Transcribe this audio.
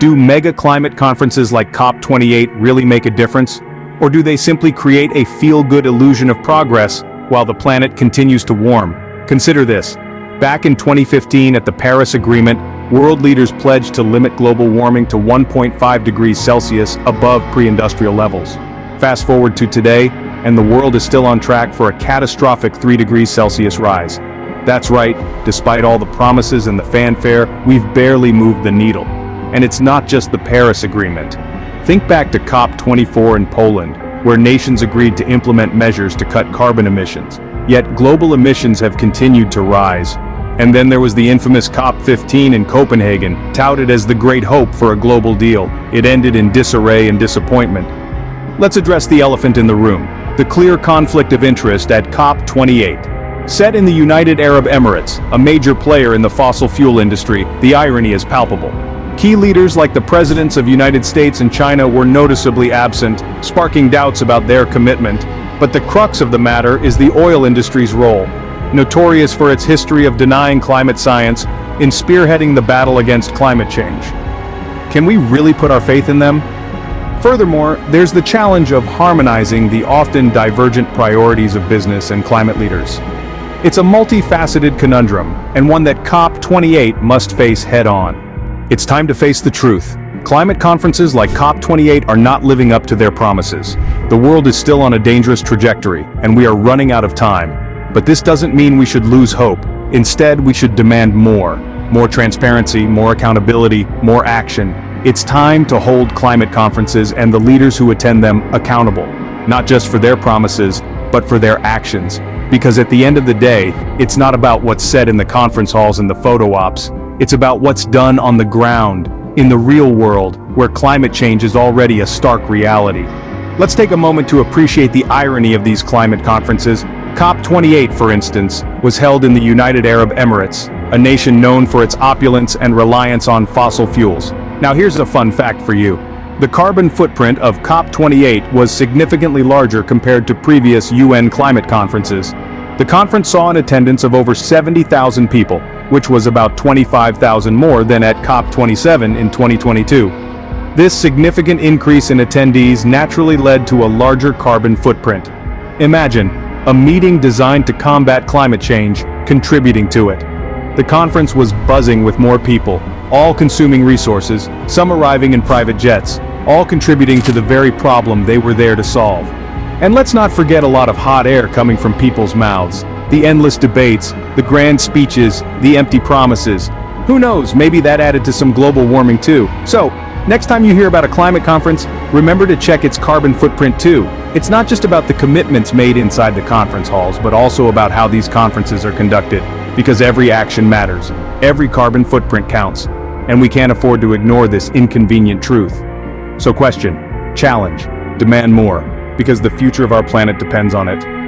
Do mega climate conferences like COP28 really make a difference? Or do they simply create a feel-good illusion of progress while the planet continues to warm? Consider this. Back in 2015 at the Paris Agreement, world leaders pledged to limit global warming to 1.5 degrees Celsius above pre-industrial levels. Fast forward to today, and the world is still on track for a catastrophic 3 degrees Celsius rise. That's right, despite all the promises and the fanfare, we've barely moved the needle. And it's not just the Paris Agreement. Think back to COP24 in Poland, where nations agreed to implement measures to cut carbon emissions. Yet global emissions have continued to rise. And then there was the infamous COP15 in Copenhagen, touted as the great hope for a global deal. It ended in disarray and disappointment. Let's address the elephant in the room, the clear conflict of interest at COP28. Set in the United Arab Emirates, a major player in the fossil fuel industry, the irony is palpable. Key leaders like the presidents of United States and China were noticeably absent, sparking doubts about their commitment. But the crux of the matter is the oil industry's role. Notorious for its history of denying climate science, in spearheading the battle against climate change. Can we really put our faith in them? Furthermore, there's the challenge of harmonizing the often divergent priorities of business and climate leaders. It's a multifaceted conundrum, and one that COP28 must face head-on. It's time to face the truth. Climate conferences like COP28 are not living up to their promises. The world is still on a dangerous trajectory, and we are running out of time. But this doesn't mean we should lose hope. Instead, we should demand more. More transparency, more accountability, more action. It's time to hold climate conferences and the leaders who attend them accountable, not just for their promises, but for their actions. Because at the end of the day, it's not about what's said in the conference halls and the photo ops. It's about what's done on the ground, in the real world, where climate change is already a stark reality. Let's take a moment to appreciate the irony of these climate conferences. COP28, for instance, was held in the United Arab Emirates, a nation known for its opulence and reliance on fossil fuels. Now here's a fun fact for you. The carbon footprint of COP28 was significantly larger compared to previous UN climate conferences. The conference saw an attendance of over 70,000 people, which was about 25,000 more than at COP27 in 2022. This significant increase in attendees naturally led to a larger carbon footprint. Imagine, a meeting designed to combat climate change, contributing to it. The conference was buzzing with more people, all consuming resources, some arriving in private jets, all contributing to the very problem they were there to solve. And let's not forget a lot of hot air coming from people's mouths. The endless debates, the grand speeches, the empty promises. Who knows, maybe that added to some global warming too. So, next time you hear about a climate conference, remember to check its carbon footprint too. It's not just about the commitments made inside the conference halls, but also about how these conferences are conducted. Because every action matters. Every carbon footprint counts. And we can't afford to ignore this inconvenient truth. So question, challenge, demand more, because the future of our planet depends on it.